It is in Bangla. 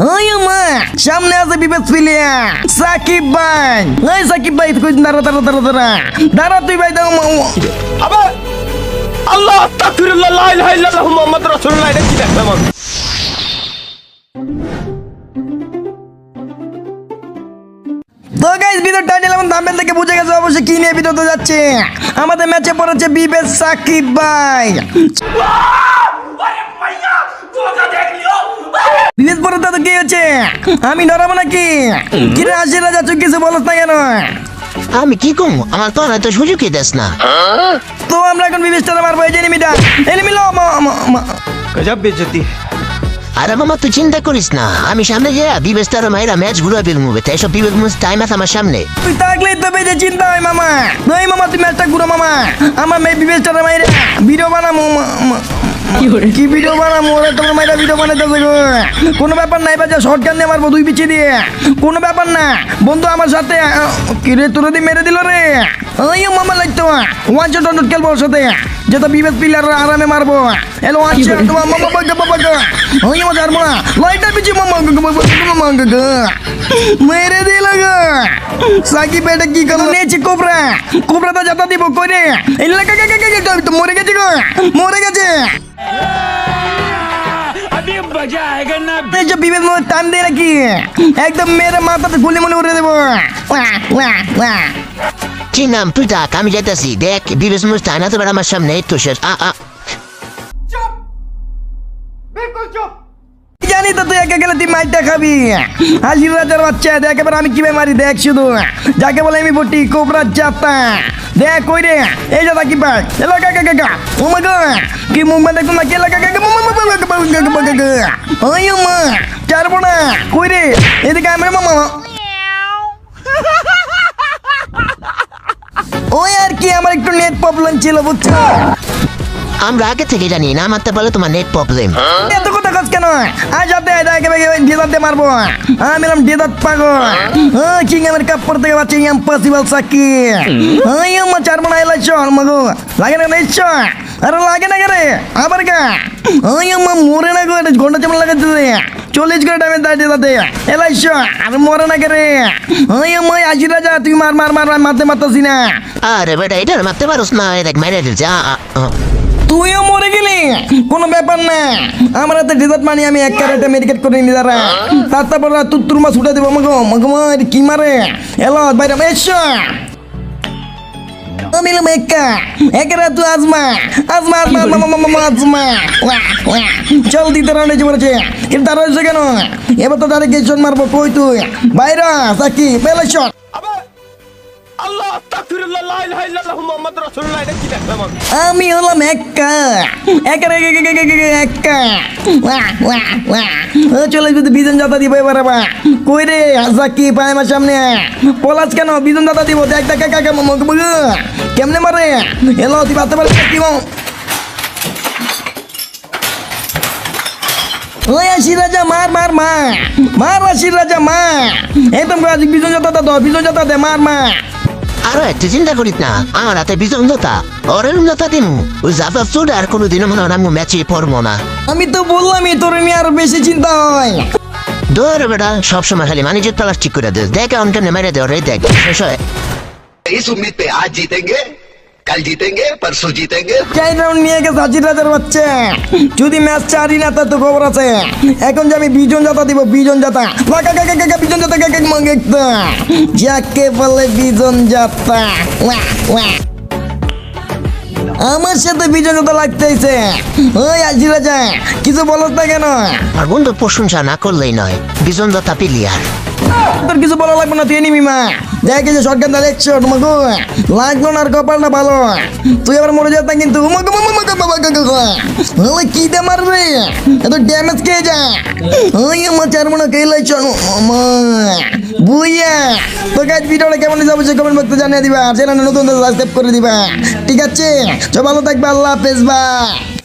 ওই মা সামনে আছে বিবেক পিলিয়া সাকিব ভাই। ওই সাকিব ভাই তুই দাঁড়া দাঁড়া দাঁড়া দাঁড়া দাঁড়া তুই ভাই দাও আবার আল্লাহ আস্তাগফিরুল্লাহ লা ইলাহা ইল্লাল্লাহ মুহাম্মাদুর রাসূলুল্লাহ। এটা কি দেখলাম আমি? তো গাইস ভিডিও টাইটেল এবং থাম্বনেল থেকে বুঝে গেছো অবশ্যই কি নিয়ে ভিডিওতে যাচ্ছে। আমাদের ম্যাচে পড়েছে বিবেক সাকিব ভাই। বিবেক পরে তো কি হচ্ছে? আমি ডরাবো নাকি? কি রে আশির রাজা তুই কিছু বলছ না কেন? আমি কি কম আমার তো এত সুযোগই দেস না। তো আমরা এখন বিবেকটা মারবো এই যে এনিমিটা। এনিমি লো গজব বেইজ্জতি। আরে মামা তুই চিন্তা করিস না, আমি সামনে গিয়ে বিবেস্তার মাইরা ম্যাচ ঘুরা বের মুভে তাই সব বিবেক মুভ টাইম আছে আমার সামনে। তুই থাকলেই তো বেজে চিন্তা হয় মামা। নই মামা তুই ম্যাচটা ঘুরো মামা। আমার মেয়ে বিবেকটা মাইরা ভিডিও বানামো। কি ভিডিও বানামো? ওরা তোমার মাইরা ভিডিও বানাইতেছে গো। কোনো ব্যাপার নাই বাজা শর্টগান দিয়ে মারবো দুই পিছিয়ে দিয়ে। কোনো ব্যাপার না বন্ধু আমার সাথে। কি রে তোরা দিয়ে মেরে দিল রে। ওই মামা লাগতো ওয়ান শট অন খেলবো ওর সাথে যেটা বিবেক পিলার আরামে মারবো। এলো আচ্ছা তোমার মামা বাগা বাগা। ওই মামা আর মামা লাইটটা পিছিয়ে মামা মামা মেরে দিল গো। সাকিব এটা কি করো নিয়েছে কোবরা। কোবরা তো যাতা দিব কইরে এই লাগা তো মরে গেছে গো মরে গেছে। বিবেক মনে টান দিয়ে নাকি একদম মেরে মাথাতে গুলি মনে উড়ে দেবো। কি নাম তুই থাক আমি যাইতাছি। দেখ বিবেক মুভ টাইম আছে আমার সামনে এই তো শেষ। জানি তো তুই একা গেলে তুই মাইরটা খাবি। হাজির রাজার বাচ্চা দেখ এবার আমি কিভাবে মারি দেখ শুধু। যাকে বলে আমি বটি কোবরা জাতা দেখ কই রে এই যে সাকিব ভাই এলো কাকা কাকা ও মা গো কি মুভমেন্ট দেখো না কে লাগা কাকা ওই মা চারবো না কই রে এদিকে আমি মামা। ওই আর কি আমার একটু নেট প্রবলেম ছিল বুঝছো। আমরা আগে থেকে জানি না মারতে পারলে তোমার নেট প্রবলেম। এত কথা কাজ কেন? আজ যাতে ডিজাতে মারবো। আমি এলাম ডিজাত পাগল। কিং আমার কাপড় থেকে বাচ্চা ইম্পসিবল সাকিব। আমার চার মনে এলাইছ মগো লাগে না নিশ্চ আরে লাগে না রে আবার কা আমার মরে না গো ঘন্টা যেমন লাগাচ্ছে 40 করে টাইমে দাঁড়িয়ে যাতে এলাইছ আর মরে না কে রে। আমার আশি রাজা তুই মার মার মার মারতে মারতাছি না। আরে বেটা এটা মারতে পারোস না দেখ মেরে দিচ্ছে। তুইও মরে গেলি কোনো ব্যাপার না। আমার হাতে ডিজার্ট মানি আমি এক ক্যারেটে মেডিকেট করে নি দাঁড়া তারপর তুত্তুর মাছ উঠে দেবো মগো মগো কি মারে এলো বাইরে এসো। আমি এলাম একা একেরা তুই আজমা আজমা আজমা আজমা চল দিতে রান্না যে বলেছে কিন্তু তারা হয়েছে কেন? এবার তো তাদের গেছন মারবো কই তুই বাইরা সাকি পেলে শট। আল্লাহ আস্তাগফিরুল্লাহ লা ইলাহা ইল্লাল্লাহ মুহাম্মাদুর রাসূলুল্লাহ। এটা কি দেখলাম আমি? আমি হলাম একা একা একা চলে যদি বিজন যাতা দিব এবার কই রে সাকি পায় আমার সামনে পলাশ কেন বিজন যাতা দিব দেখ দেখ কাকা কেমনে মারে এলো তুই বাতে পারবি কি ওই আশির রাজা মার মার মার মার আশির রাজা মার একদম বিজন যাতা দে বিজন যাতা দে মার মার। আরো একটু চিন্তা করিস না আমার হাতে বিজন জোতা ওরের জোতা দিমু ওই জাফা চুড আর কোনোদিনও মনে হয় আমি ম্যাচে পড়বো না। আমি তো বললামই তোর নিয়ে আর বেশি চিন্তা হয়। দৌড় বেটা সবসময় খালি মানিজের প্লাস্টিক করে দে দেখ অনকে মেরে দে ওরে দেখ শেষ হয়। इस उम्मीद पे आज जीतेंगे कल जीतेंगे परसों जीतेंगे। চার রাউন্ড নিয়ে গেছে হাজির রাজার বাচ্চা। যদি ম্যাচ চারি না তার তো খবর আছে। এখন যে আমি বিজন যাতা দিব বিজন যাতা বিজন যাতা যাকে বলে বিজন যাতা আমার সাথে বিজন যাতা লাগতেছে। ওই হাজির রাজা কিছু বলত না কেন? আর বন্ধু প্রশংসা না করলেই নয় বিজন জোতা পিলিয়ার। তোর কিছু বলা লাগবে না তুই নিমিমা দেখে যে শটগান দা দেখছো তোমাকে লাগলো না আর কপালটা ভালো তুই আবার মরে যাস না কিন্তু কি দে মারবে এত ড্যামেজ খেয়ে যা ওই আমার চার মনে কে লাইছ বুইয়া তো গাইজ ভিডিওটা কেমন যাবে সে কমেন্ট বক্সে জানিয়ে দিবা চ্যানেলে নতুন সাবস্ক্রাইব করে দিবা ঠিক আছে? ভালো থাকবে আল্লাহ হাফেজ ভাই।